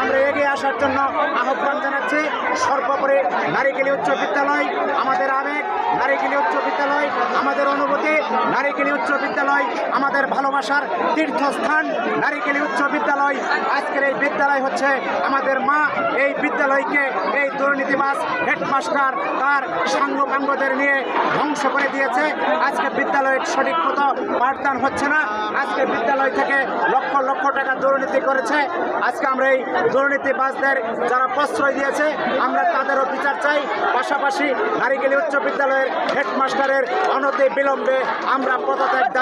আমরা এগিয়ে আসার জন্য আহ্বান জানাচ্ছি। সর্বোপরি নারিকেলী উচ্চ বিদ্যালয় আমাদের আবেগ, নারিকেলী উচ্চ বিদ্যালয় আমাদের অনুভূতি, নারিকেলী উচ্চ বিদ্যালয় আমাদের ভালোবাসার তীর্থস্থান। নারিকেলী উচ্চ বিদ্যালয় আজকের এই বিদ্যালয় হচ্ছে আমাদের মা। এই বিদ্যালয়কে এই দুর্নীতিবাজ হেডমাস্টার তার সাঙ্গপাঙ্গদের নিয়ে ধ্বংস করে দিয়েছে। আজকে বিদ্যালয়ের সঠিক মতো পাঠদান হচ্ছে না। আজকে বিদ্যালয় থেকে লক্ষ লক্ষ টাকা দুর্নীতি করেছে। আজকে আমরা এই দুর্নীতিবাজদের যারা প্রশ্রয় দিয়েছে আমরা তাদেরও বিচার চাই। পাশাপাশি নারিকেলী উচ্চ বিদ্যালয়ের হেডমাস্টারের অনতি বিলম্বে আমরা পদত্যাগ দাবি